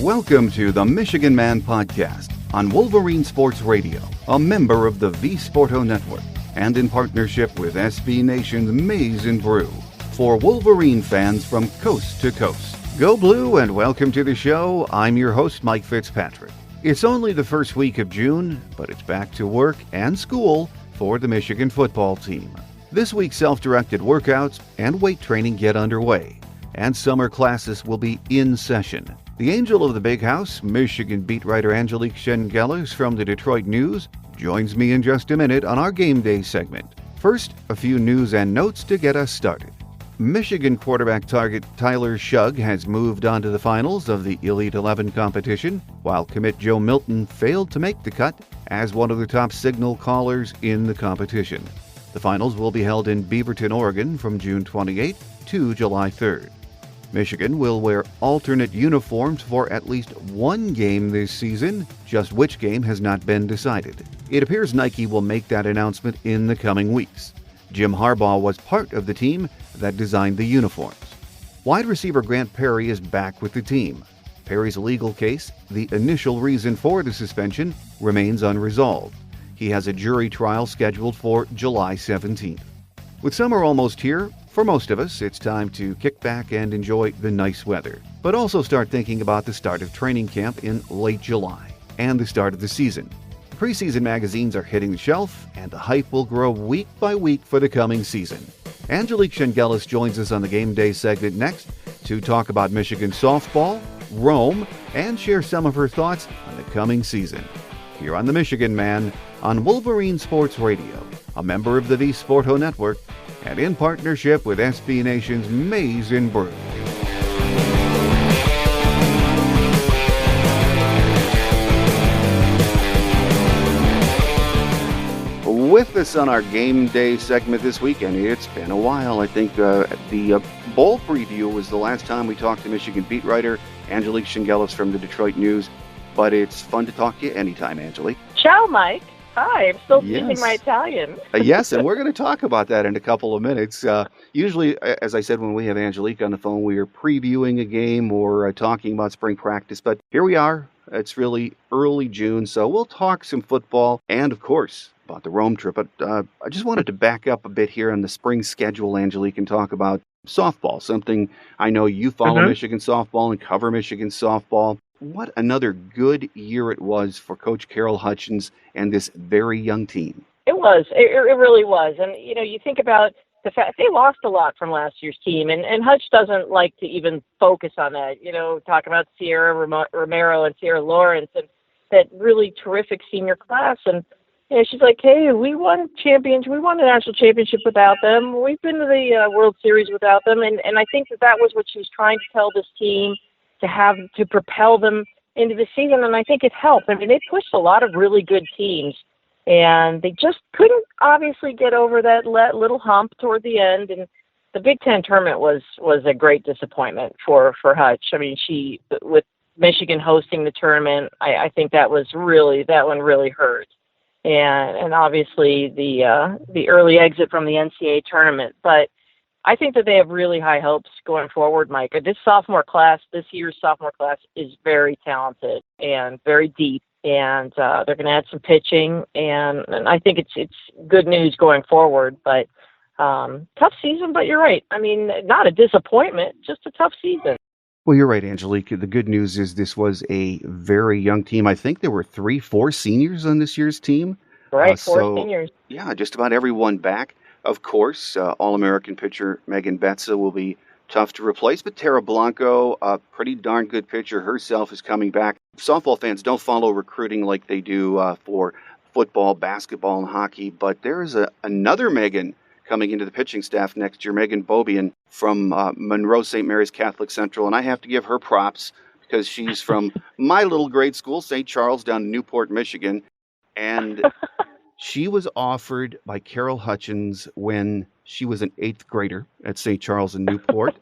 Welcome to the Michigan Man Podcast on Wolverine Sports Radio, a member of the V-Sporto Network, and in partnership with SB Nation's Maize and Brew, for Wolverine fans from coast to coast. Go Blue and welcome to the show. I'm your host, Mike Fitzpatrick. It's only the first week of June, but it's back to work and school for the Michigan football team. This week, self-directed workouts and weight training get underway, and summer classes will be in session. The angel of the big house, Michigan beat writer Angelique Chengelis from the Detroit News, joins me in just a minute on our Game Day segment. First, a few news and notes to get us started. Michigan quarterback target Tyler Shugg has moved on to the finals of the Elite 11 competition, while commit Joe Milton failed to make the cut as one of the top signal callers in the competition. The finals will be held in Beaverton, Oregon from June 28th to July 3rd. Michigan will wear alternate uniforms for at least one game this season. Just which game has not been decided. It appears Nike will make that announcement in the coming weeks. Jim Harbaugh was part of the team that designed the uniforms. Wide receiver Grant Perry is back with the team. Perry's legal case, the initial reason for the suspension, remains unresolved. He has a jury trial scheduled for July 17th. With summer almost here, for most of us, it's time to kick back and enjoy the nice weather, but also start thinking about the start of training camp in late July and the start of the season. Preseason magazines are hitting the shelf, and the hype will grow week by week for the coming season. Angelique Chengelis joins us on the Game Day segment next to talk about Michigan softball, Rome, and share some of her thoughts on the coming season. Here on The Michigan Man on Wolverine Sports Radio, a member of the V-Sporto Network, and in partnership with SB Nation's Maize and Brew. With us on our Game Day segment this weekend, it's been a while. I think the bowl preview was the last time we talked to Michigan beat writer Angelique Chengelis from the Detroit News, but it's fun to talk to you anytime, Angelique. Ciao, Mike. Hi, I'm still speaking my Italian. Yes, and we're going to talk about that in a couple of minutes. Usually, as I said, when we have Angelique on the phone, we are previewing a game or talking about spring practice. But here we are. It's really early June, so we'll talk some football and, of course, about the Rome trip. But I just wanted to back up a bit here on the spring schedule, Angelique, and talk about softball, something I know you follow Michigan softball and cover Michigan softball. What another good year it was for Coach Carol Hutchins and this very young team. It was. It really was. And, you think about the fact they lost a lot from last year's team, and Hutch doesn't like to even focus on that. Talk about Sierra Romero and Sierra Lawrence and that really terrific senior class. And, she's like, hey, we won a national championship without them. We've been to the World Series without them. And I think that was what she was trying to tell this team, to propel them into the season, and I think it helped. I mean, they pushed a lot of really good teams, and they just couldn't obviously get over that little hump toward the end, and the Big Ten tournament was a great disappointment for Hutch. I mean, with Michigan hosting the tournament, I think that one really hurt, and obviously the early exit from the NCAA tournament, but I think that they have really high hopes going forward, Mike. This year's sophomore class is very talented and very deep, and they're going to add some pitching, and I think it's good news going forward. But tough season, but you're right. I mean, not a disappointment, just a tough season. Well, you're right, Angelique. The good news is this was a very young team. I think there were 4 seniors on this year's team. Right, 4 seniors. Yeah, just about everyone back. Of course, All-American pitcher Megan Betza will be tough to replace, but Tara Blanco, a pretty darn good pitcher herself, is coming back. Softball fans don't follow recruiting like they do for football, basketball, and hockey, but there is another Megan coming into the pitching staff next year, Megan Bobian from Monroe St. Mary's Catholic Central, and I have to give her props because she's from my little grade school, St. Charles, down in Newport, Michigan, and she was offered by Carol Hutchins when she was an 8th grader at St. Charles in Newport.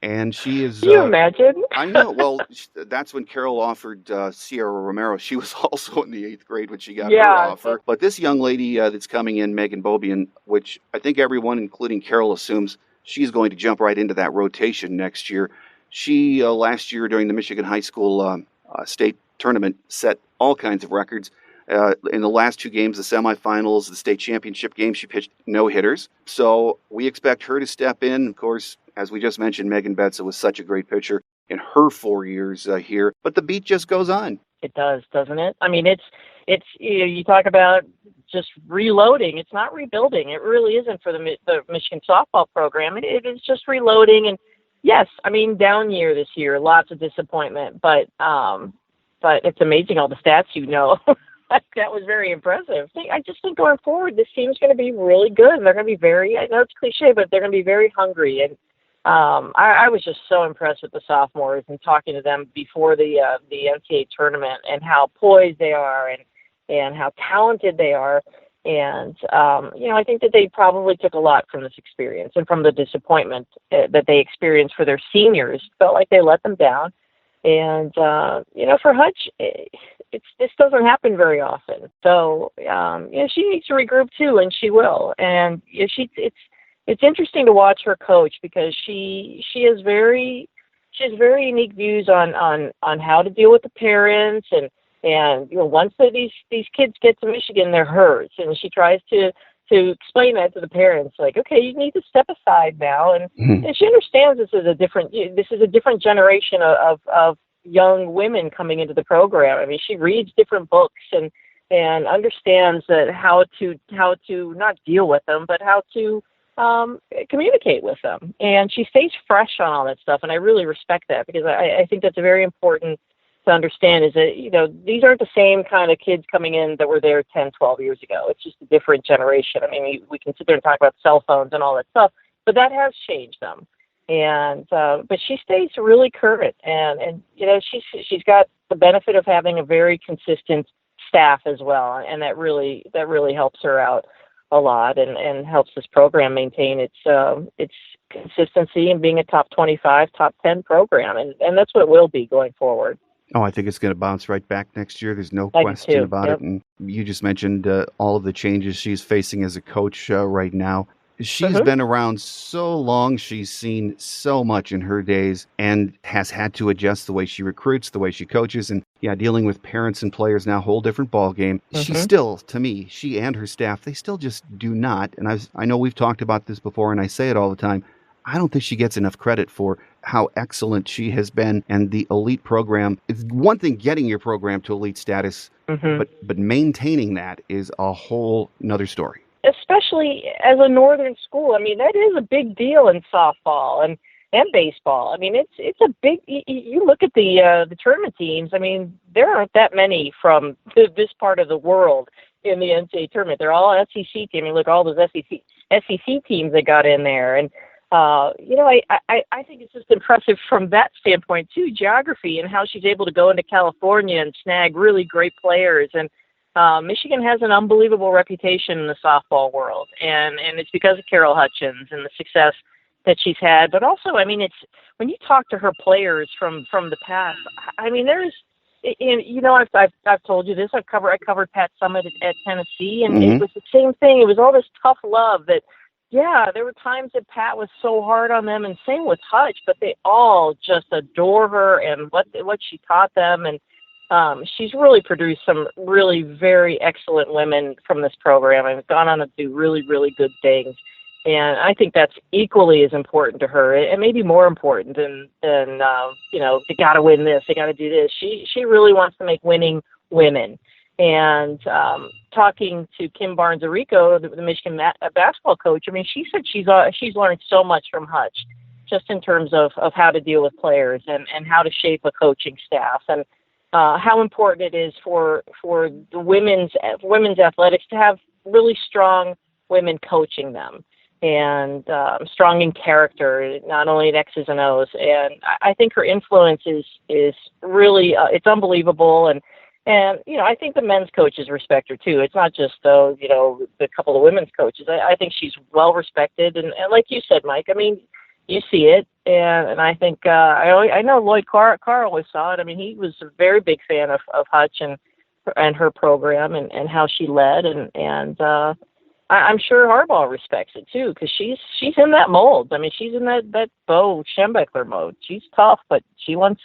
And she is... Can you imagine? I know. Well, that's when Carol offered Sierra Romero. She was also in the 8th grade when she got her offer. But this young lady that's coming in, Megan Bobian, which I think everyone, including Carol, assumes she's going to jump right into that rotation next year. She, last year during the Michigan High School state tournament, set all kinds of records. In the last two games, the semifinals, the state championship game, she pitched no hitters. So we expect her to step in. Of course, as we just mentioned, Megan Betza was such a great pitcher in her 4 years here. But the beat just goes on. It does, doesn't it? I mean, it's you talk about just reloading. It's not rebuilding. It really isn't for the Michigan softball program. It is just reloading. And yes, I mean, down year this year, lots of disappointment. But it's amazing all the stats you know. That was very impressive. I just think going forward, this team's going to be really good. And they're going to be very, I know it's cliche, but they're going to be very hungry. And I was just so impressed with the sophomores and talking to them before the NCAA tournament and how poised they are and how talented they are. And, I think that they probably took a lot from this experience and from the disappointment that they experienced for their seniors. Felt like they let them down. And, for Hutch, this doesn't happen very often. So, she needs to regroup too, and she will. And it's interesting to watch her coach because she has very unique views on how to deal with the parents and once these kids get to Michigan, they're hers, and she tries to explain that to the parents, like, okay, you need to step aside now, and she understands this is a different generation of young women coming into the program. I mean, she reads different books and understands that how to not deal with them, but how to communicate with them. And she stays fresh on all that stuff, and I really respect that because I think that's very important to understand is that, these aren't the same kind of kids coming in that were there 10, 12 years ago. It's just a different generation. I mean, we can sit there and talk about cell phones and all that stuff, but that has changed them. And, but she stays really current and she's got the benefit of having a very consistent staff as well. And that really helps her out a lot and helps this program maintain its consistency and being a top 25, top 10 program. And that's what it will be going forward. Oh, I think it's going to bounce right back next year. There's no question about it. And you just mentioned all of the changes she's facing as a coach right now. She's been around so long. She's seen so much in her days and has had to adjust the way she recruits, the way she coaches. And dealing with parents and players now, a whole different ball game. She still, to me, she and her staff, they still just do not. And I know we've talked about this before and I say it all the time. I don't think she gets enough credit for how excellent she has been and the elite program. It's one thing getting your program to elite status, but maintaining that is a whole nother story. Especially as a northern school. I mean, that is a big deal in softball and baseball. I mean, it's a big, you look at the tournament teams, I mean, there aren't that many from this part of the world in the NCAA tournament. They're all SEC teams. I mean, look, all those SEC teams that got in there. And, I think it's just impressive from that standpoint, too, geography and how she's able to go into California and snag really great players. And Michigan has an unbelievable reputation in the softball world. And it's because of Carol Hutchins and the success that she's had. But also, I mean, it's when you talk to her players from the past, I mean, I've told you this. I covered Pat Summitt at Tennessee, and it was the same thing. It was all this tough love that, there were times that Pat was so hard on them, and same with Hutch, but they all just adore her and what she taught them. And she's really produced some really very excellent women from this program and gone on to do really, really good things. And I think that's equally as important to her, and maybe more important than they got to win this, they got to do this. She really wants to make winning women. And talking to Kim Barnes-Arico, the Michigan basketball coach, I mean, she said she's learned so much from Hutch, just in terms of how to deal with players and how to shape a coaching staff, and how important it is for the women's athletics to have really strong women coaching them, and strong in character, not only in X's and O's. And I think her influence is really it's unbelievable. And I think the men's coaches respect her too. It's not just the couple of women's coaches. I think she's well respected, and like you said, Mike, I mean, you see it, and I think I know Lloyd Carr always saw it. I mean, he was a very big fan of Hutch and her program and how she led, and I'm sure Harbaugh respects it too, because she's in that mold. I mean, she's in that Bo Schembechler mode. She's tough, but she wants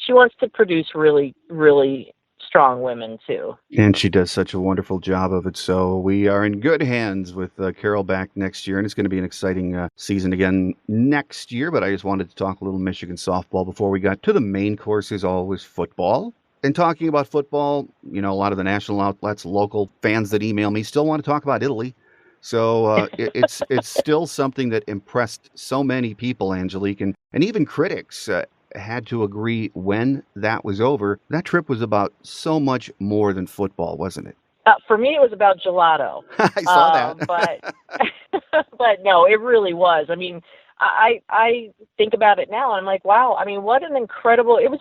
she wants to produce really, really strong women too. And she does such a wonderful job of it. So we are in good hands with Carol back next year, and it's going to be an exciting season again next year. But I just wanted to talk a little Michigan softball before we got to the main course, is always football. And talking about football, a lot of the national outlets, local fans that email me still want to talk about Italy. So it's still something that impressed so many people, Angelique, and even critics. Had to agree when that was over. That trip was about so much more than football, wasn't it? For me, it was about gelato. I saw that. But no, it really was. I mean, I think about it now, and I'm like, wow. I mean, it was an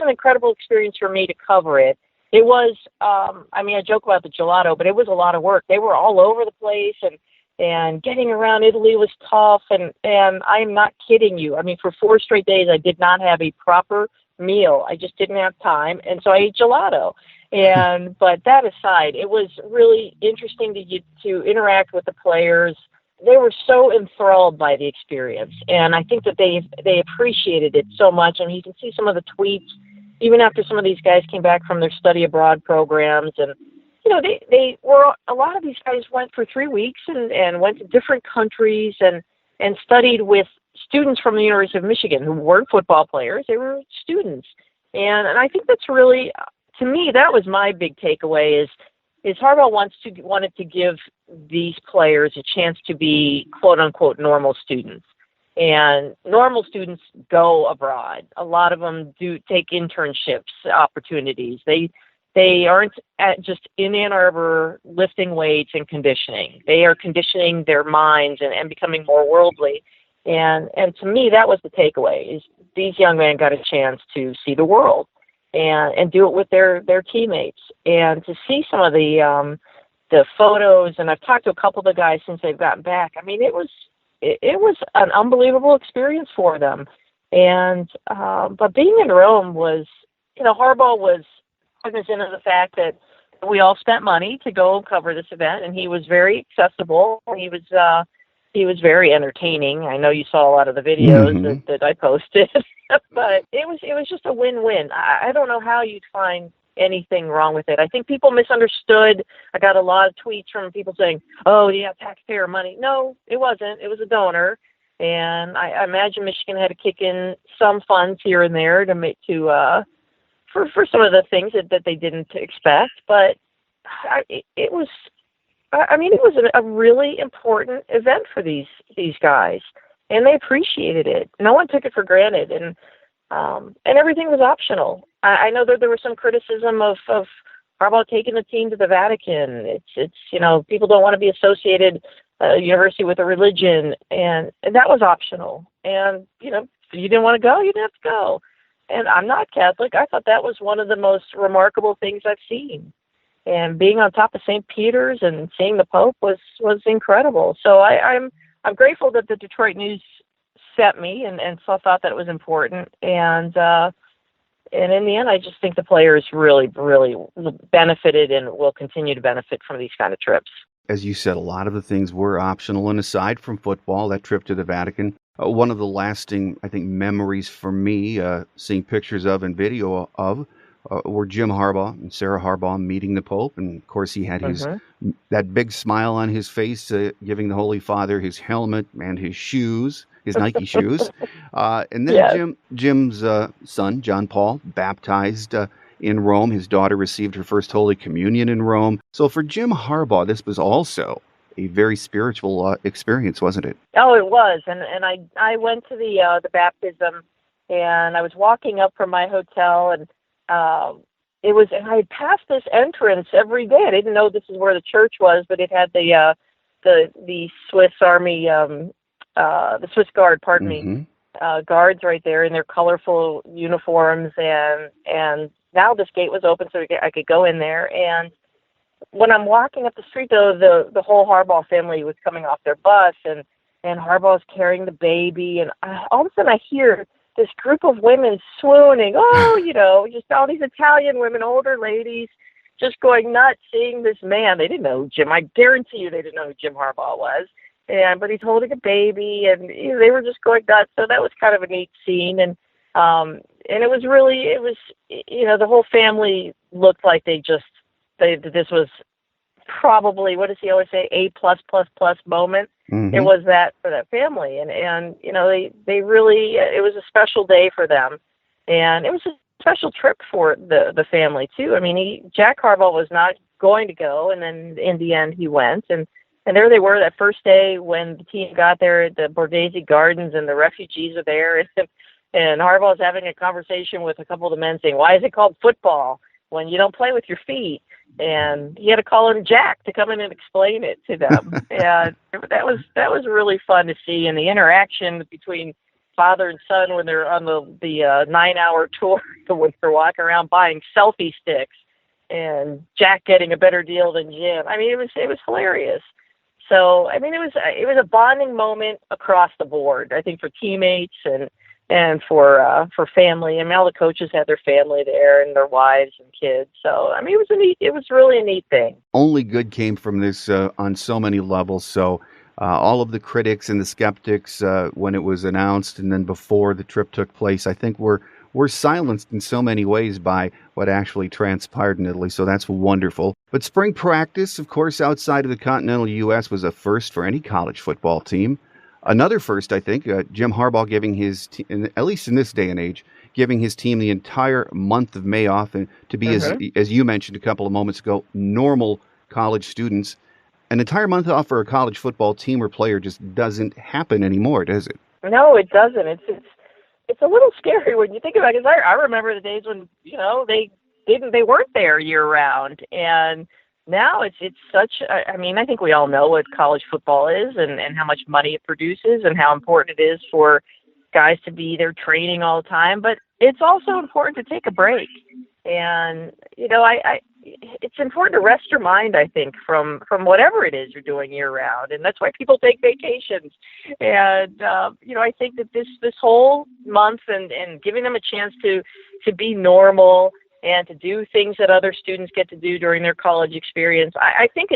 incredible experience for me to cover it. It was, I joke about the gelato, but it was a lot of work. They were all over the place, and getting around Italy was tough, and I'm not kidding you. I mean, for 4 straight days, I did not have a proper meal. I just didn't have time, and so I ate gelato. But that aside, it was really interesting to interact with the players. They were so enthralled by the experience, and I think that they appreciated it so much. I mean, you can see some of the tweets, even after some of these guys came back from their study abroad programs, and a lot of these guys went for 3 weeks and went to different countries and studied with students from the University of Michigan who weren't football players. They were students. And I think that's really, to me, that was my big takeaway is Harbaugh wanted to give these players a chance to be quote unquote normal students. And normal students go abroad. A lot of them do take internships opportunities. They aren't just in Ann Arbor lifting weights and conditioning. They are conditioning their minds and becoming more worldly. And to me, that was the takeaway, is these young men got a chance to see the world and do it with their teammates. And to see some of the photos, and I've talked to a couple of the guys since they've gotten back. I mean, it was an unbelievable experience for them. And but being in Rome was, Harbaugh was cognizant of the fact that we all spent money to go cover this event, and he was very accessible. He was very entertaining. I know you saw a lot of the videos that I posted, but it was just a win-win. I don't know how you'd find anything wrong with it. I think people misunderstood. I got a lot of tweets from people saying, "Oh, yeah, taxpayer money." No, it wasn't. It was a donor, and I imagine Michigan had to kick in some funds here and there for some of the things that they didn't expect, but it was a really important event for these guys, and they appreciated it. No one took it for granted, and everything was optional. I know that there was some criticism of Harbaugh taking the team to the Vatican. It's people don't want to be associated university with a religion, and that was optional. And if you didn't want to go, you didn't have to go. And I'm not Catholic. I thought that was one of the most remarkable things I've seen. And being on top of St. Peter's and seeing the Pope was incredible. So I'm grateful that the Detroit News set me and so thought that it was important. And in the end, I just think the players really, really benefited and will continue to benefit from these kind of trips. As you said, a lot of the things were optional. And aside from football, that trip to the Vatican, one of the lasting, I think, memories for me, seeing pictures of and video of, were Jim Harbaugh and Sarah Harbaugh meeting the Pope. And, of course, he had that big smile on his face, giving the Holy Father his helmet and his shoes, his Nike shoes. And then Jim's son, John Paul, baptized in Rome. His daughter received her first Holy Communion in Rome. So for Jim Harbaugh, this was also a very spiritual experience, wasn't it? Oh, it was. And I went to the baptism, and I was walking up from my hotel, and and I had passed this entrance every day. I didn't know this is where the church was, but it had the Swiss Army, the Swiss Guard, guards right there in their colorful uniforms, and now this gate was open so I could go in there. And when I'm walking up the street, though, the whole Harbaugh family was coming off their bus, and Harbaugh's carrying the baby, and all of a sudden I hear this group of women swooning, just all these Italian women, older ladies, just going nuts seeing this man. They didn't know who Jim, I guarantee you they didn't know who Jim Harbaugh was. But he's holding a baby, and they were just going nuts. So that was kind of a neat scene. And it was really, the whole family looked like this was probably, what does he always say, A plus plus plus moment. Mm-hmm. It was that for that family, and they really, it was a special day for them, and it was a special trip for the family too. I mean, Jack Harbaugh was not going to go, and then in the end he went, and there they were that first day when the team got there at the Borghese Gardens, and the refugees are there, and Harbaugh's having a conversation with a couple of the men saying, "Why is it called football when you don't play with your feet?" And he had to call in Jack to come in and explain it to them. And that was really fun to see, and the interaction between father and son when they're on the 9-hour tour, when they're walking around buying selfie sticks, and Jack getting a better deal than Jim. I mean, it was hilarious. So, I mean, it was a bonding moment across the board, I think, for teammates and for family. I mean, all the coaches had their family there and their wives and kids. So, I mean, it was really a neat thing. Only good came from this on so many levels. So, all of the critics and the skeptics, when it was announced and then before the trip took place, I think were silenced in so many ways by what actually transpired in Italy. So that's wonderful. But spring practice, of course, outside of the continental U.S. was a first for any college football team. Another first, I think, Jim Harbaugh giving his team, at least in this day and age, giving his team the entire month of May off, and to be, as you mentioned a couple of moments ago, normal college students. An entire month off for a college football team or player just doesn't happen anymore, does it? No, it doesn't. It's a little scary when you think about it. 'Cause I remember the days when they weren't there year round, and now it's such. I mean, I think we all know what college football is and how much money it produces and how important it is for guys to be there training all the time. But it's also important to take a break, and it's important to rest your mind, I think, from whatever it is you're doing year round, and that's why people take vacations. And I think that this whole month and giving them a chance to be normal and to do things that other students get to do during their college experience, I think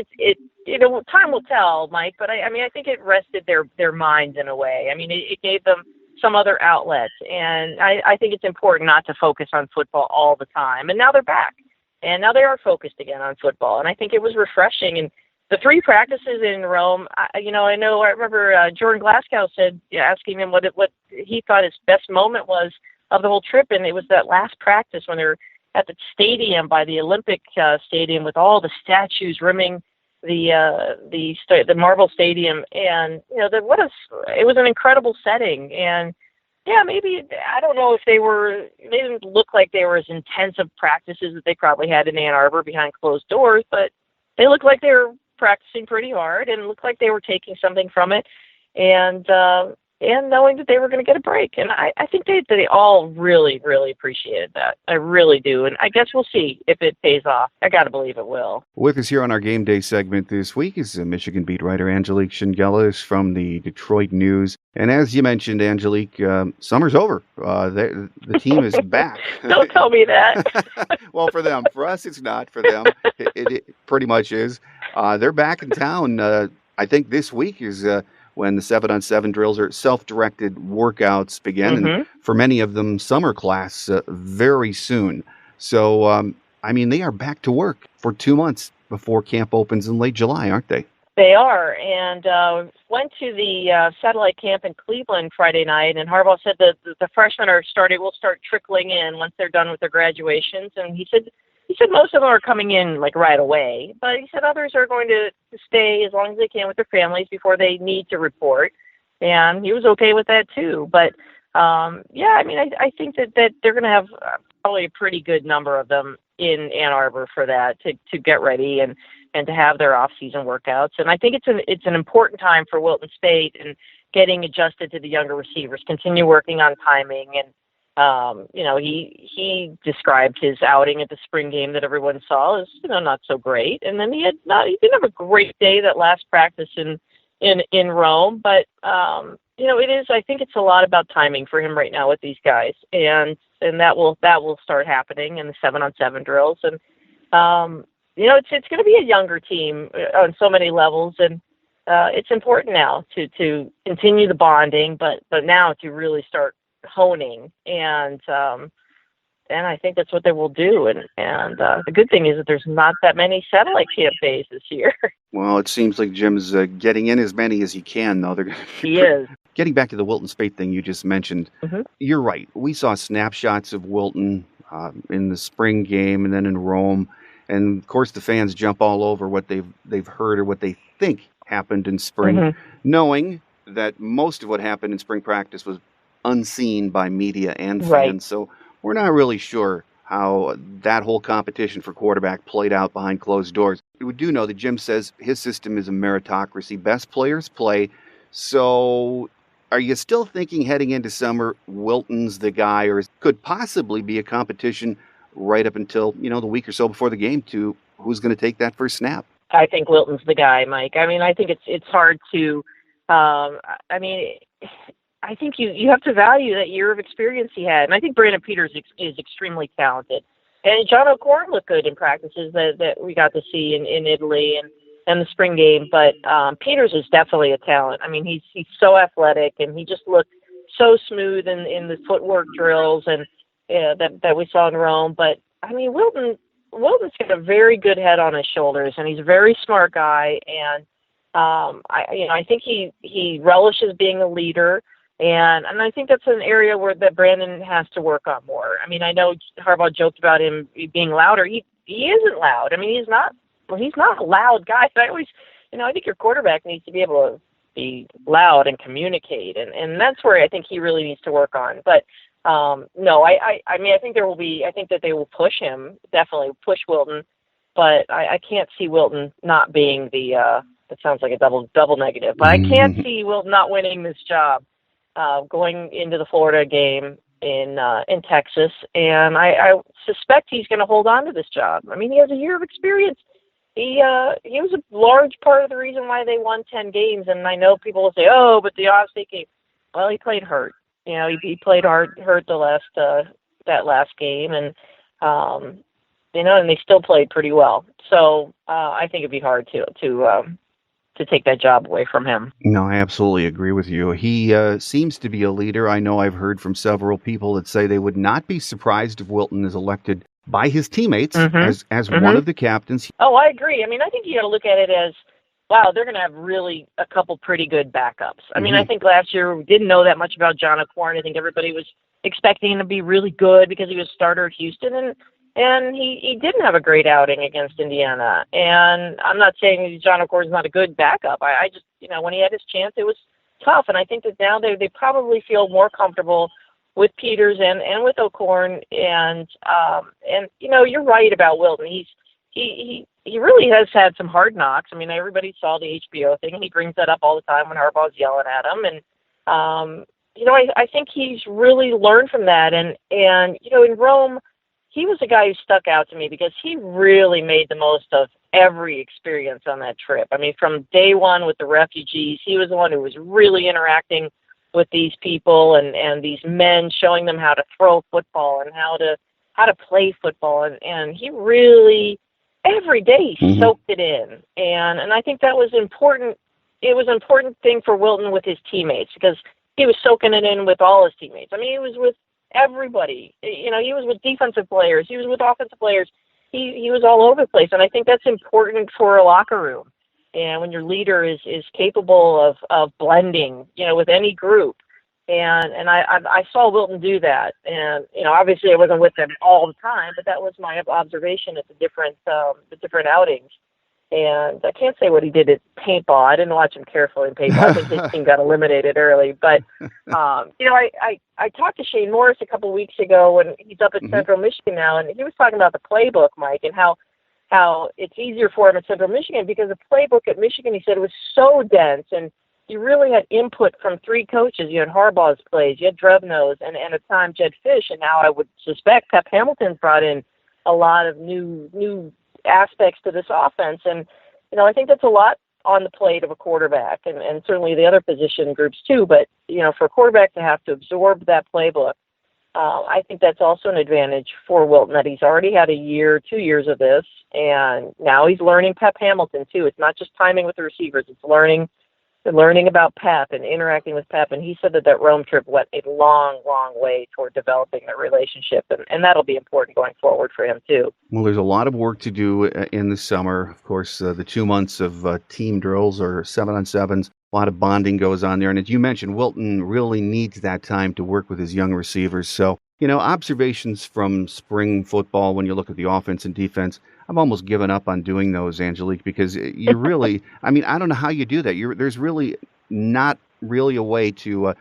time will tell, Mike. But I think it rested their minds in a way. I mean, it gave them some other outlets, and I think it's important not to focus on football all the time. And now they're back. And now they are focused again on football, and I think it was refreshing. And the 3 practices in Rome, I remember Jordan Glasgow said, asking him what he thought his best moment was of the whole trip, and it was that last practice when they were at the stadium by the Olympic Stadium with all the statues rimming the marble stadium, and it was an incredible setting. And yeah, maybe, I don't know if they didn't look like they were as intensive practices that they probably had in Ann Arbor behind closed doors, but they looked like they were practicing pretty hard and looked like they were taking something from it, and knowing that they were going to get a break. And I think they all really, really appreciated that. I really do. And I guess we'll see if it pays off. I got to believe it will. With us here on our Game Day segment this week is Michigan beat writer Angelique Chengelis from the Detroit News. And as you mentioned, Angelique, summer's over. The team is back. Don't tell me that. Well, for them. For us, it's not. For them, it pretty much is. They're back in town. I think this week is when the 7-on-7 drills or self-directed workouts begin. Mm-hmm. And for many of them, summer class very soon. So, they are back to work for 2 months before camp opens in late July, aren't they? They are, and went to the satellite camp in Cleveland Friday night, and Harbaugh said that the freshmen will start trickling in once they're done with their graduations, and he said most of them are coming in like right away, but he said others are going to stay as long as they can with their families before they need to report, and he was okay with that too. But I think that they're going to have probably a pretty good number of them in Ann Arbor for that to get ready and to have their off-season workouts. And I think it's an important time for Wilton State and getting adjusted to the younger receivers, continue working on timing. And he described his outing at the spring game that everyone saw as not so great. And then he didn't have a great day that last practice in Rome, but I think it's a lot about timing for him right now with these guys, and that will start happening in the 7-on-7 drills. And it's going to be a younger team on so many levels, and it's important now to continue the bonding, but now to really start honing, and I think that's what they will do. And the good thing is that there's not that many satellite camp days this year. Well, it seems like Jim's getting in as many as he can, though. They're going to be He is. Getting back to the Wilton Spate thing you just mentioned, Hmm. you're right. We saw snapshots of Wilton in the spring game and then in Rome, and of course the fans jump all over what they've heard or what they think happened in spring, Hmm. knowing that most of what happened in spring practice was unseen by media and Right. fans. So we're not really sure how that whole competition for quarterback played out behind closed doors. We do know that Jim says his system is a meritocracy. Best players play. So are you still thinking heading into summer, Wilton's the guy, or could possibly be a competition right up until, the week or so before the game to who's going to take that first snap? I think Wilton's the guy, Mike. I mean, I think it's hard to. I mean, I think you have to value that year of experience he had, and I think Brandon Peters is extremely talented. And John O'Corn looked good in practices that we got to see in Italy and the spring game. But Peters is definitely a talent. I mean, he's so athletic, and he just looked so smooth in the footwork drills and that we saw in Rome. But I mean, Wilton's got a very good head on his shoulders, and he's a very smart guy. And I think he relishes being a leader. And I think that's an area that Brandon has to work on more. I mean, I know Harbaugh joked about him being louder. He isn't loud. I mean, he's not a loud guy. I think your quarterback needs to be able to be loud and communicate, and that's where I think he really needs to work on. But no, I mean, I think that they will push him, definitely push Wilton, but I can't see Wilton not being that sounds like a double negative, but I can't see Wilton not winning this job. Going into the Florida game in Texas, and I suspect he's going to hold on to this job. I mean, he has a year of experience. He was a large part of the reason why they won 10 games. And I know people will say, "Oh, but the Ohio State game." Well, he played hurt. He played hurt that last game, and and they still played pretty well. So I think it'd be hard to take that job away from him. No, I absolutely agree with you. He seems to be a leader. I know I've heard from several people that say they would not be surprised if Wilton is elected by his teammates as one of the captains. Oh, I agree. I mean, I think you got to look at it as, wow, they're going to have really a couple pretty good backups. I mean, I think last year we didn't know that much about John O'Corn. I think everybody was expecting him to be really good because he was starter at Houston, and he didn't have a great outing against Indiana. And I'm not saying John O'Corn's not a good backup. I just, when he had his chance, it was tough. And I think that now they probably feel more comfortable with Peters and with O'Corn. And you're right about Wilton. He really has had some hard knocks. I mean, everybody saw the HBO thing. He brings that up all the time when Harbaugh's yelling at him. And, I think he's really learned from that. And in Rome, he was a guy who stuck out to me because he really made the most of every experience on that trip. I mean, from day one with the refugees, he was the one who was really interacting with these people and these men, showing them how to throw football and how to play football. And he really, every day, soaked it in. And I think that was important. It was an important thing for Wilton with his teammates because he was soaking it in with all his teammates. I mean, he was with everybody. He was with defensive players. He was with offensive players. He was all over the place. And I think that's important for a locker room. And when your leader is capable of blending, with any group. And I saw Wilton do that. And, obviously I wasn't with them all the time, but that was my observation at the different outings. And I can't say what he did at paintball. I didn't watch him carefully in paintball. I think his team got eliminated early. But, I talked to Shane Morris a couple of weeks ago when he's up at Central Michigan now, and he was talking about the playbook, Mike, and how it's easier for him at Central Michigan because the playbook at Michigan, he said, was so dense, and you really had input from three coaches. You had Harbaugh's plays, you had Drevno's, and at times you had Fish, and now I would suspect Pep Hamilton's brought in a lot of new aspects to this offense. And, I think that's a lot on the plate of a quarterback and certainly the other position groups too. But, for a quarterback to have to absorb that playbook, I think that's also an advantage for Wilton that he's already had 2 years of this. And now he's learning Pep Hamilton too. It's not just timing with the receivers. It's learning learning about Pep and interacting with Pep, and he said that Rome trip went a long, long way toward developing the relationship, and that'll be important going forward for him too. Well, there's a lot of work to do in the summer. Of course, the 2 months of team drills or 7-on-7s. A lot of bonding goes on there. And as you mentioned, Wilton really needs that time to work with his young receivers. So, observations from spring football when you look at the offense and defense, I've almost given up on doing those, Angelique, because you really, I don't know how you do that. There's really not really a way to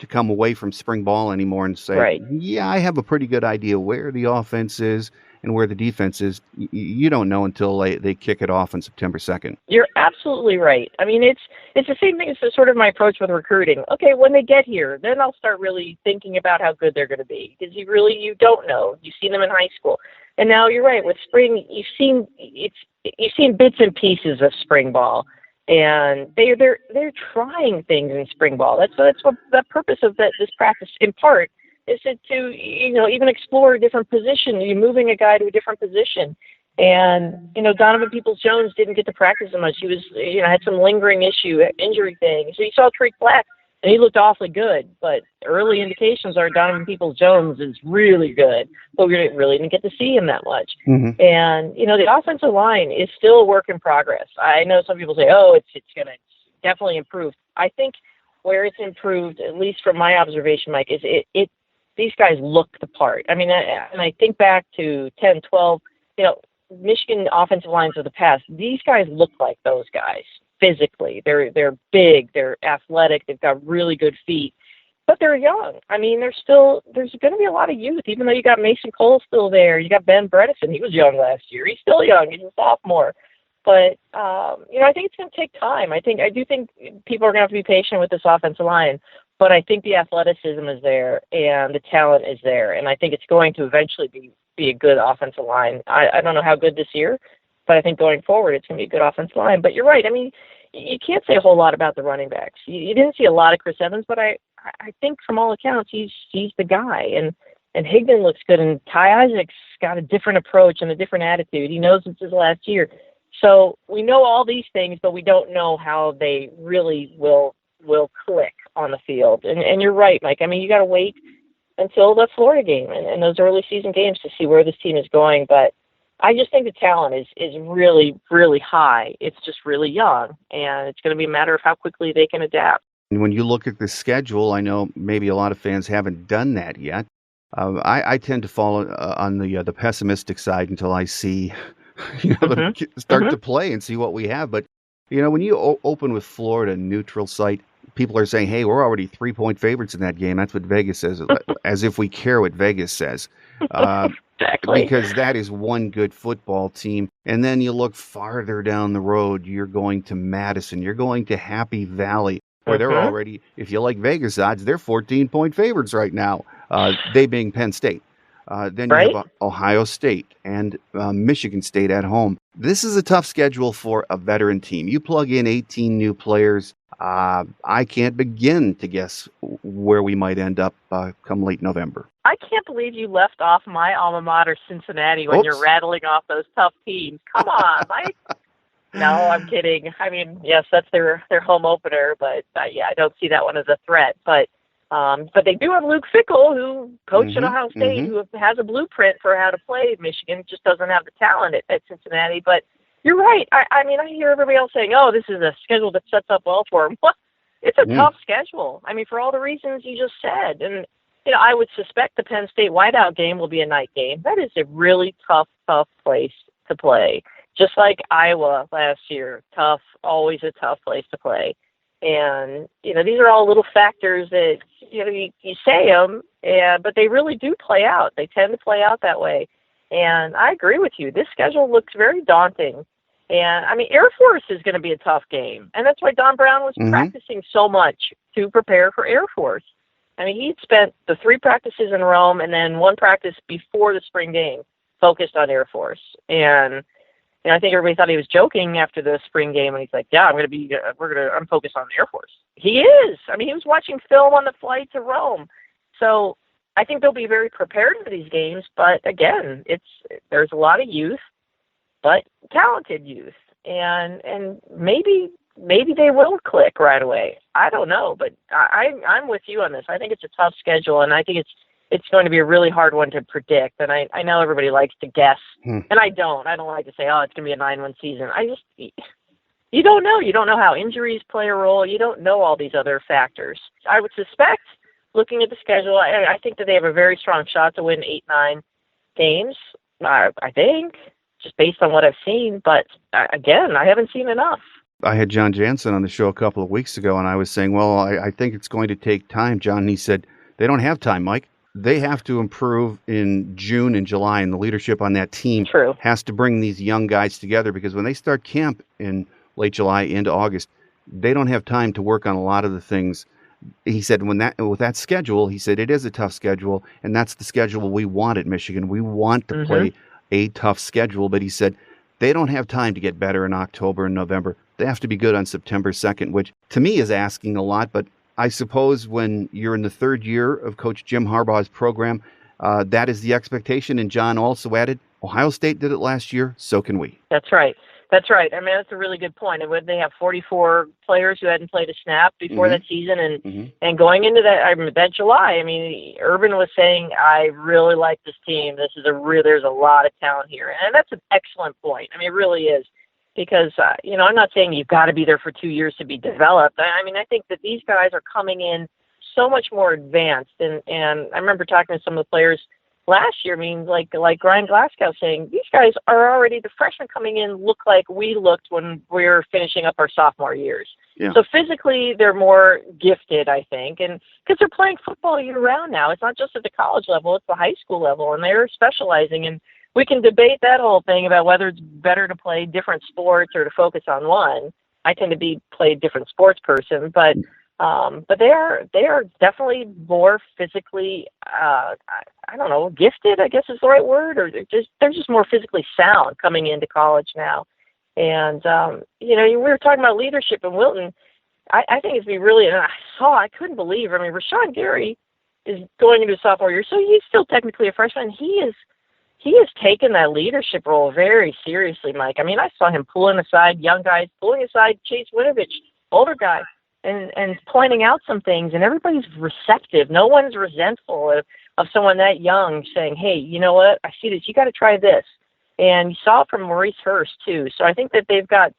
come away from spring ball anymore and say, right. Yeah, I have a pretty good idea where the offense is and where the defense is. You don't know until they kick it off on September 2nd. You're absolutely right. I mean, it's the same thing as sort of my approach with recruiting. Okay, when they get here, then I'll start really thinking about how good they're going to be, because you don't know. You've seen them in high school, and now you're right with spring. You've seen bits and pieces of spring ball, and they're trying things in spring ball. That's what the purpose of this practice in part is to even explore a different position. You're moving a guy to a different position. And, Donovan Peoples-Jones didn't get to practice as much. He was, had some lingering injury thing. So you saw Tariq Black, and he looked awfully good. But early indications are Donovan Peoples-Jones is really good. But we really didn't get to see him that much. Mm-hmm. And, the offensive line is still a work in progress. I know some people say, oh, it's going to definitely improve. I think where it's improved, at least from my observation, Mike, is these guys look the part. I mean, and I think back to 10, 12, Michigan offensive lines of the past, these guys look like those guys physically. They're big, they're athletic, they've got really good feet, but they're young. I mean, there's going to be a lot of youth, even though you got Mason Cole still there. You got Ben Bredesen. He was young last year. He's still young. He's a sophomore. But, I think it's going to take time. I do think people are going to have to be patient with this offensive line. But I think the athleticism is there and the talent is there. And I think it's going to eventually be a good offensive line. I don't know how good this year, but I think going forward it's going to be a good offensive line. But you're right. I mean, you can't say a whole lot about the running backs. You didn't see a lot of Chris Evans, but I think from all accounts he's the guy. And Higdon looks good. And Ty Isaac's got a different approach and a different attitude. He knows it's his last year. So we know all these things, but we don't know how they really will click on the field. And you're right, Mike. I mean, you got to wait until the Florida game and those early season games to see where this team is going. But I just think the talent is really, really high. It's just really young, and it's going to be a matter of how quickly they can adapt. And when you look at the schedule, I know maybe a lot of fans haven't done that yet. I tend to fall on the pessimistic side until I see them start to play and see what we have. But when you open with Florida neutral site, people are saying, hey, we're already 3-point favorites in that game. That's what Vegas says, as if we care what Vegas says. Exactly. Because that is one good football team. And then you look farther down the road, you're going to Madison, you're going to Happy Valley, where they're already, if you like Vegas odds, they're 14-point favorites right now, they being Penn State. Then you have Ohio State and Michigan State at home. This is a tough schedule for a veteran team. You plug in 18 new players. I can't begin to guess where we might end up come late November. I can't believe you left off my alma mater, Cincinnati, when you're rattling off those tough teams. Come on, Mike. No, I'm kidding. I mean, yes, that's their home opener, but I don't see that one as a threat. But they do have Luke Fickell, who coached at Ohio State, who has a blueprint for how to play Michigan, just doesn't have the talent at Cincinnati. But you're right. I mean, I hear everybody else saying, oh, this is a schedule that sets up well for them. Well, it's a tough schedule. I mean, for all the reasons you just said. And, I would suspect the Penn State whiteout game will be a night game. That is a really tough place to play. Just like Iowa last year, tough, always a tough place to play. And, these are all little factors that, you say them, but they really do play out. They tend to play out that way. And I agree with you. This schedule looks very daunting. And, I mean, Air Force is going to be a tough game. And that's why Don Brown was practicing so much to prepare for Air Force. I mean, he'd spent the 3 practices in Rome and then 1 practice before the spring game focused on Air Force. And I think everybody thought he was joking after the spring game, and he's like, "Yeah, I'm focused on the Air Force." He is. I mean, he was watching film on the flight to Rome. So I think they'll be very prepared for these games. But again, there's a lot of youth, but talented youth, and maybe maybe they will click right away. I don't know, but I'm with you on this. I think it's a tough schedule, and I think it's going to be a really hard one to predict. And I know everybody likes to guess, and I don't. I don't like to say, oh, it's going to be a 9-win season. You don't know. You don't know how injuries play a role. You don't know all these other factors. I would suspect, looking at the schedule, I think that they have a very strong shot to win 8-9 games. I think, just based on what I've seen. But again, I haven't seen enough. I had John Jansen on the show a couple of weeks ago, and I was saying, well, I think it's going to take time, John. And he said, they don't have time, Mike. They have to improve in June and July, and the leadership on that team has to bring these young guys together, because when they start camp in late July into August, they don't have time to work on a lot of the things. He said with that schedule, he said it is a tough schedule, and that's the schedule we want at Michigan. We want to play a tough schedule, but he said they don't have time to get better in October and November. They have to be good on September 2nd, which to me is asking a lot, but I suppose when you're in the third year of Coach Jim Harbaugh's program, that is the expectation. And John also added, Ohio State did it last year, so can we. That's right. That's right. I mean, that's a really good point. And they have 44 players who hadn't played a snap before that season, and going into that July, I mean, Urban was saying, I really like this team. There's a lot of talent here, and that's an excellent point. I mean, it really is, because I'm not saying you've got to be there for 2 years to be developed. I mean, I think that these guys are coming in so much more advanced, and I remember talking to some of the players last year. I mean, like Ryan Glasgow saying, these guys are already, the freshmen coming in look like we looked when we were finishing up our sophomore years. Yeah. So physically, they're more gifted, I think, and because they're playing football year round now. It's not just at the college level, it's the high school level, and they're specializing. And we can debate that whole thing about whether it's better to play different sports or to focus on one. I tend to play a different sports person, but they are definitely more physically, I don't know, gifted, I guess is the right word, or they're just more physically sound coming into college now. And we were talking about leadership in Wilton. I think it's be really, and I couldn't believe. I mean, Rashawn Gary is going into his sophomore year, so he's still technically a freshman. He has taken that leadership role very seriously, Mike. I mean, I saw him pulling aside young guys, pulling aside Chase Winovich, older guy, and pointing out some things, and everybody's receptive. No one's resentful of someone that young saying, hey, you know what, I see this, you got to try this. And you saw it from Maurice Hurst, too. So I think that they've got,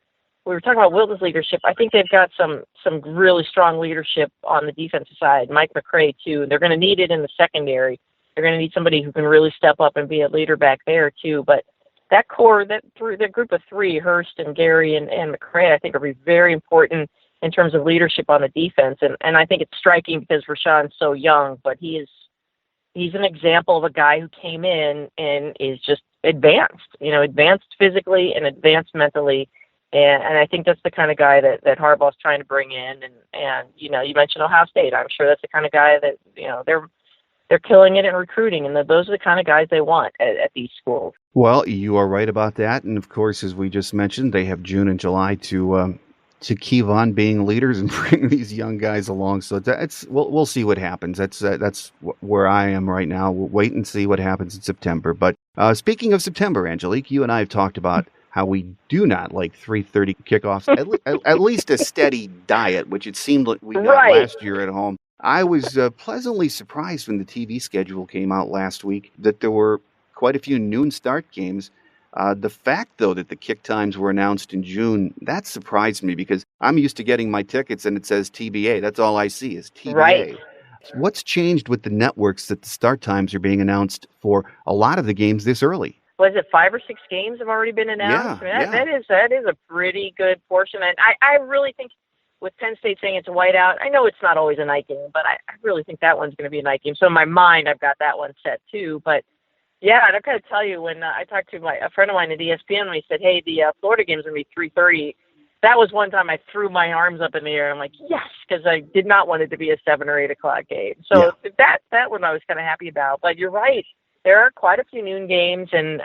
we were talking about Wilton's leadership, I think they've got some really strong leadership on the defensive side. Mike McCray, too. They're going to need it in the secondary. They're going to need somebody who can really step up and be a leader back there, too. But that core, that group of three, Hurst and Gary and McCray, I think will be very important in terms of leadership on the defense. And I think it's striking because Rashawn's so young, but he's an example of a guy who came in and is just advanced physically and advanced mentally. And I think that's the kind of guy that Harbaugh's trying to bring in. And you mentioned Ohio State. I'm sure that's the kind of guy that, they're killing it in recruiting, and those are the kind of guys they want at these schools. Well, you are right about that. And of course, as we just mentioned, they have June and July to keep on being leaders and bring these young guys along. So we'll see what happens. That's where I am right now. We'll wait and see what happens in September. But speaking of September, Angelique, you and I have talked about how we do not like 3:30 kickoffs, at least a steady diet, which it seemed like we got last year at home. I was pleasantly surprised when the TV schedule came out last week that there were quite a few noon start games. The fact, though, that the kick times were announced in June, that surprised me because I'm used to getting my tickets and it says TBA. That's all I see is TBA. Right. What's changed with the networks that the start times are being announced for a lot of the games this early? Was it 5 or 6 games have already been announced? Yeah, that is a pretty good portion. And I really think with Penn State saying it's a whiteout, I know it's not always a night game, but I really think that one's going to be a night game. So in my mind, I've got that one set too. But yeah, and I've got to tell you, when I talked to a friend of mine at ESPN, when he said, hey, the Florida game's going to be 3:30, that was one time I threw my arms up in the air. I'm like, yes, because I did not want it to be a 7 or 8 o'clock game. So that one I was kind of happy about. But you're right. There are quite a few noon games, and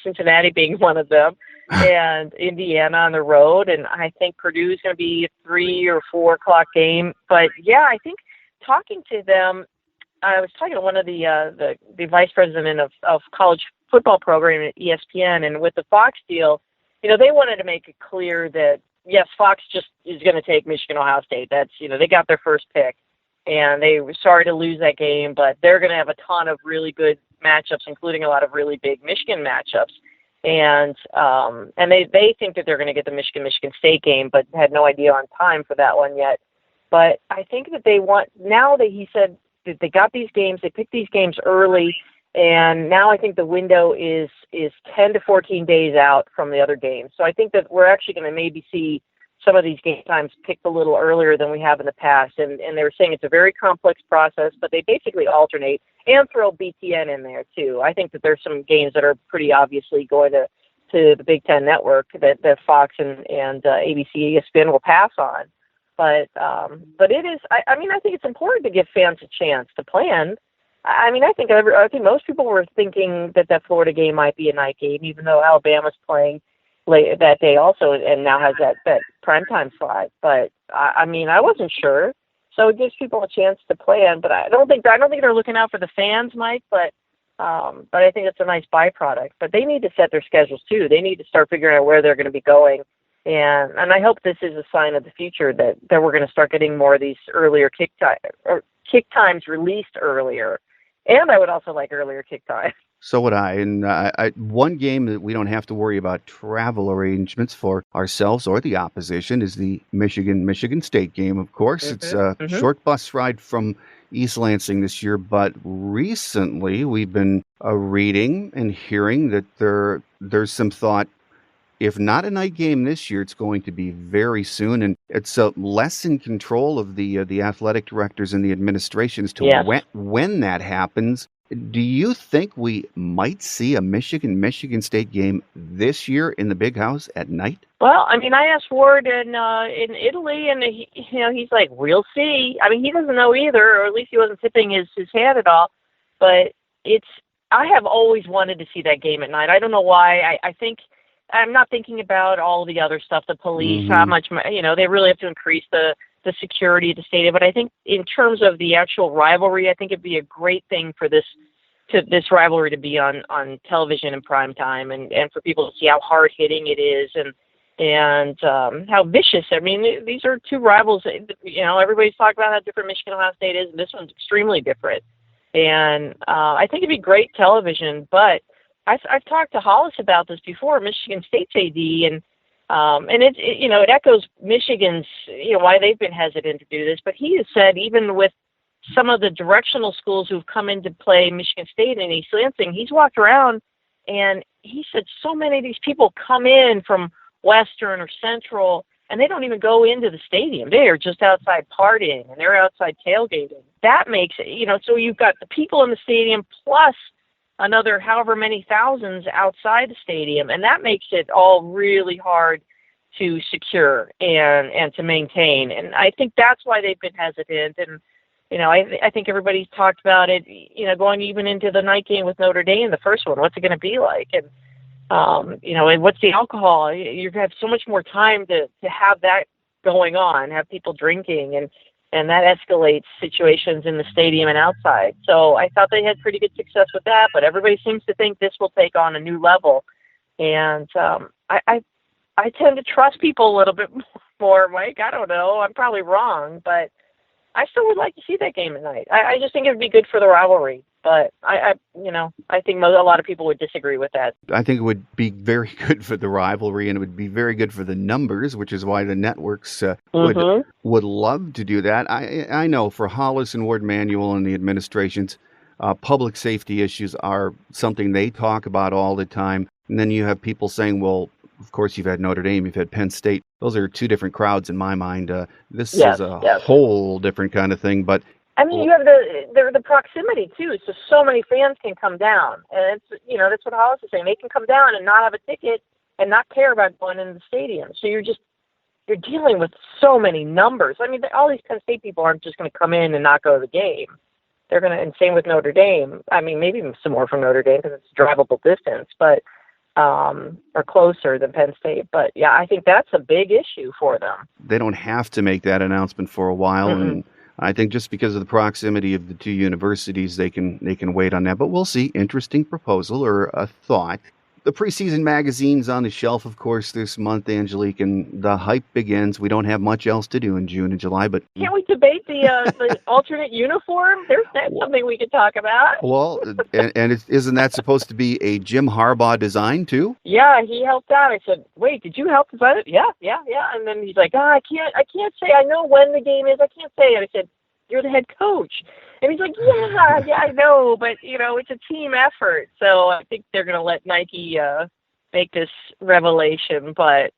Cincinnati being one of them, and Indiana on the road. And I think Purdue is going to be a 3 or 4 o'clock game. But, yeah, I think talking to them, I was talking to one of the vice president of college football program at ESPN, and with the Fox deal, they wanted to make it clear that yes, Fox just is going to take Michigan, Ohio State. That's, they got their first pick, and they were sorry to lose that game, but they're going to have a ton of really good matchups, including a lot of really big Michigan matchups. And they think that they're going to get the Michigan State game, but had no idea on time for that one yet. But I think that now that he said that they got these games, they picked these games early, and now I think the window is 10 to 14 days out from the other games. So I think that we're actually going to maybe see some of these game times picked a little earlier than we have in the past. And they were saying it's a very complex process, but they basically alternate and throw BTN in there too. I think that there's some games that are pretty obviously going to the Big Ten Network that Fox and ABC, ESPN will pass on. But it is. I think it's important to give fans a chance to plan. I think most people were thinking that Florida game might be a night game, even though Alabama's playing late that day also, and now has that primetime slot. But I wasn't sure, so it gives people a chance to plan. But I don't think they're looking out for the fans, Mike. But I think it's a nice byproduct. But they need to set their schedules too. They need to start figuring out where they're going to be going. And I hope this is a sign of the future that we're going to start getting more of these earlier kick times released earlier. And I would also like earlier kick time. So would I. And one game that we don't have to worry about travel arrangements for ourselves or the opposition is the Michigan State game, of course. Mm-hmm. It's a short bus ride from East Lansing this year, but recently we've been reading and hearing that there's some thought, if not a night game this year, it's going to be very soon, and it's less in control of the athletic directors and the administration as to when that happens. Do you think we might see a Michigan State game this year in the Big House at night? Well, I asked Ward in Italy, and he's like, we'll see. He doesn't know either, or at least he wasn't tipping his hand at all. But I have always wanted to see that game at night. I don't know why. I think. I'm not thinking about all the other stuff, the police, how much, they really have to increase the security of the stadium. But I think in terms of the actual rivalry, I think it'd be a great thing for this rivalry to be on television in prime time and for people to see how hard hitting it is and how vicious. These are two rivals. Everybody's talking about how different Michigan Ohio State is, and this one's extremely different. And I think it'd be great television, but I've talked to Hollis about this before, Michigan State's AD, and it echoes Michigan's, why they've been hesitant to do this. But he has said even with some of the directional schools who've come in to play Michigan State and East Lansing, he's walked around and he said so many of these people come in from Western or Central and they don't even go into the stadium. They are just outside partying and they're outside tailgating. That makes it, so you've got the people in the stadium plus another however many thousands outside the stadium, and that makes it all really hard to secure and to maintain. And I think that's why they've been hesitant. And I think everybody's talked about it. Going even into the night game with Notre Dame, the first one, what's it going to be like? And and what's the alcohol? You have so much more time to have that going on, have people drinking, and that escalates situations in the stadium and outside. So I thought they had pretty good success with that, but everybody seems to think this will take on a new level. And I tend to trust people a little bit more, Mike. I don't know. I'm probably wrong, but I still would like to see that game at night. I just think it would be good for the rivalry. But I think a lot of people would disagree with that. I think it would be very good for the rivalry, and it would be very good for the numbers, which is why the networks would love to do that. I know for Hollis and Ward Manuel and the administrations, public safety issues are something they talk about all the time. And then you have people saying, well, of course you've had Notre Dame, you've had Penn State. Those are two different crowds in my mind. This is a whole different kind of thing, but you have the proximity too, so many fans can come down, and it's that's what Hollis is saying. They can come down and not have a ticket and not care about going into the stadium. So you're dealing with so many numbers. All these Penn State people aren't just going to come in and not go to the game. They're going to, and same with Notre Dame. Maybe some more from Notre Dame because it's a drivable distance, but or closer than Penn State. But yeah, I think that's a big issue for them. They don't have to make that announcement for a while, and I think just because of the proximity of the two universities, they can wait on that. But we'll see. Interesting proposal or a thought. the preseason magazine's on the shelf, of course, this month, Angelique, and the hype begins. We don't have much else to do in June and July, but can't we debate the alternate uniform? That's something we could talk about. Well, isn't that supposed to be a Jim Harbaugh design too? Yeah, he helped out. I said, "Wait, did you help design it?" Yeah. And then he's like, "Oh, I can't say. I know when the game is. I can't say it." I said, "You're the head coach." And he's like, yeah, I know, but, it's a team effort. So I think they're going to let Nike make this revelation. But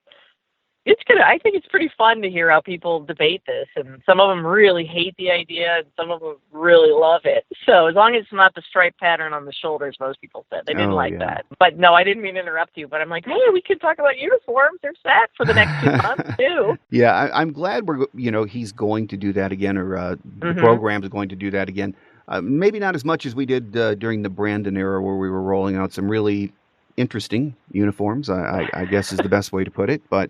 I think it's pretty fun to hear how people debate this. And some of them really hate the idea, and some of them really love it. So as long as it's not the stripe pattern on the shoulders, most people said. They didn't like that. But no, I didn't mean to interrupt you. But I'm like, hey, we could talk about uniforms. There's that for the next 2 months, too. Yeah, I'm glad he's going to do that again, or the program's going to do that again. Maybe not as much as we did during the Brandon era, where we were rolling out some really interesting uniforms, I guess is the best way to put it. But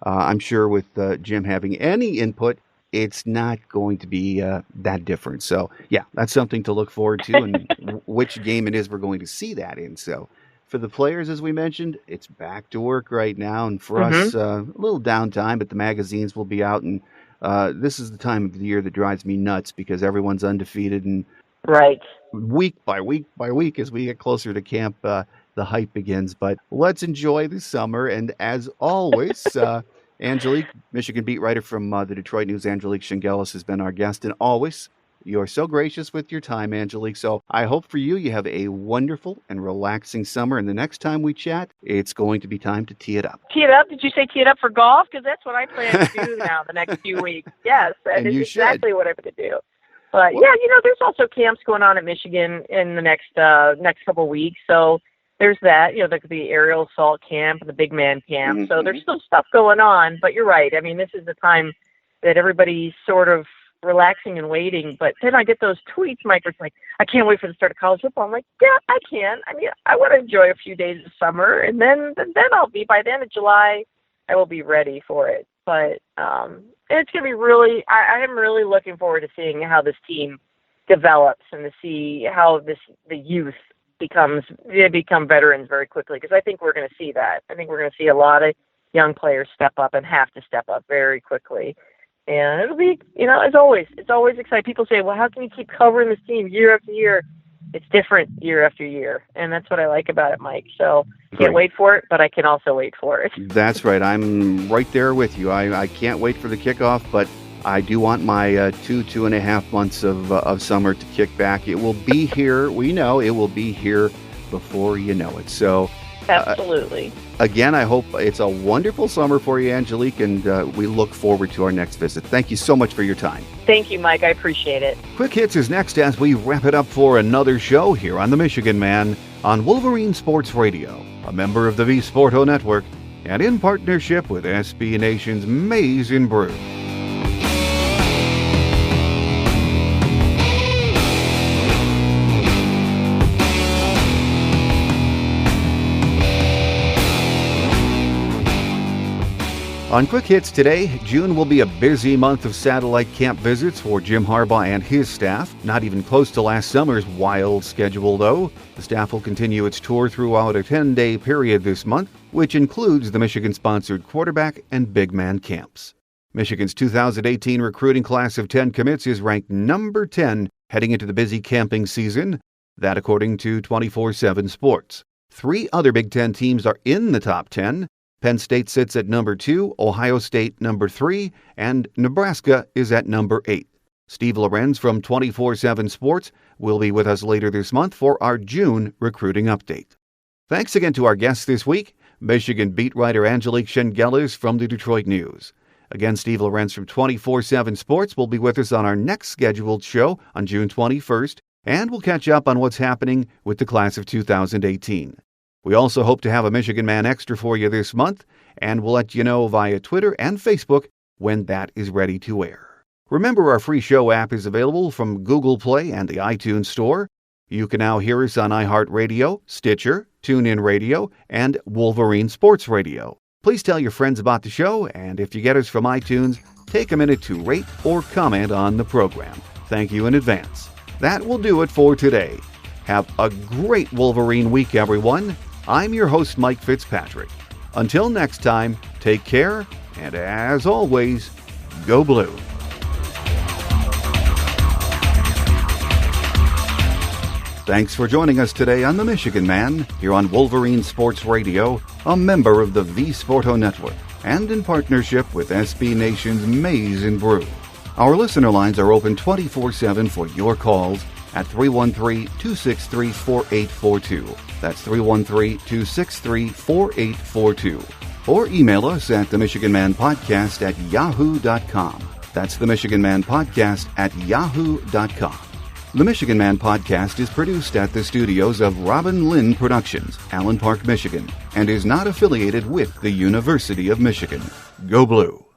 I'm sure with Jim having any input, it's not going to be that different. So, yeah, that's something to look forward to, and which game it is we're going to see that in. So, for the players, as we mentioned, it's back to work right now. And for us, a little downtime, but the magazines will be out. And this is the time of the year that drives me nuts because everyone's undefeated. And right, week by week by week, as we get closer to camp, the hype begins. But let's enjoy the summer. And as always, Angelique, Michigan beat writer from the Detroit News, Angelique Chengelis, has been our guest. And always, you're so gracious with your time, Angelique. So I hope for you have a wonderful and relaxing summer. And the next time we chat, it's going to be time to tee it up. Tee it up? Did you say tee it up for golf? Because that's what I plan to do now the next few weeks. Yes, that is exactly what I'm going to do. But, there's also camps going on at Michigan in the next couple of weeks. So there's that, the aerial assault camp and the big man camp. So there's still stuff going on. But you're right. I mean, this is the time that everybody's sort of relaxing and waiting. But then I get those tweets, Mike, where it's like, I can't wait for the start of college football. I'm like, yeah, I can. I mean, I want to enjoy a few days of summer. And then by the end of July, I will be ready for it. But it's going to be really, I am really looking forward to seeing how this team develops and to see how the youth become veterans very quickly, because I think we're going to see that. I think we're going to see a lot of young players step up and have to step up very quickly. And it'll be, as always, it's always exciting. People say, well, how can you keep covering this team year after year? It's different year after year, and that's what I like about it, Mike. So can't wait for it, but I can also wait for it. That's right. I'm right there with you. I can't wait for the kickoff, but I do want my 2.5 months of summer to kick back. It will be here. We know it will be here before you know it. So absolutely. Again, I hope it's a wonderful summer for you, Angelique, and we look forward to our next visit. Thank you so much for your time. Thank you, Mike. I appreciate it. Quick Hits is next as we wrap it up for another show here on the Michigan Man on Wolverine Sports Radio, a member of the V Sporto Network, and in partnership with SB Nation's Maize and Brew. On Quick Hits today, June will be a busy month of satellite camp visits for Jim Harbaugh and his staff. Not even close to last summer's wild schedule, though. The staff will continue its tour throughout a 10-day period this month, which includes the Michigan-sponsored quarterback and big man camps. Michigan's 2018 recruiting class of 10 commits is ranked number 10 heading into the busy camping season. That according to 24/7 Sports. 3 other Big Ten teams are in the top 10. Penn State sits at number 2, Ohio State number 3, and Nebraska is at number 8. Steve Lorenz from 24/7 Sports will be with us later this month for our June recruiting update. Thanks again to our guests this week, Michigan beat writer Angelique Chengelis from the Detroit News. Again, Steve Lorenz from 24/7 Sports will be with us on our next scheduled show on June 21st, and we'll catch up on what's happening with the class of 2018. We also hope to have a Michigan Man Extra for you this month, and we'll let you know via Twitter and Facebook when that is ready to air. Remember, our free show app is available from Google Play and the iTunes Store. You can now hear us on iHeartRadio, Stitcher, TuneIn Radio, and Wolverine Sports Radio. Please tell your friends about the show, and if you get us from iTunes, take a minute to rate or comment on the program. Thank you in advance. That will do it for today. Have a great Wolverine week, everyone. I'm your host, Mike Fitzpatrick. Until next time, take care, and as always, go blue. Thanks for joining us today on The Michigan Man, here on Wolverine Sports Radio, a member of the V Sporto Network, and in partnership with SB Nation's Maize and Brew. Our listener lines are open 24/7 for your calls at 313-263-4842. That's 313-263-4842. Or email us at themichiganmanpodcast@yahoo.com. That's themichiganmanpodcast@yahoo.com. The Michigan Man Podcast is produced at the studios of Robin Lynn Productions, Allen Park, Michigan, and is not affiliated with the University of Michigan. Go Blue!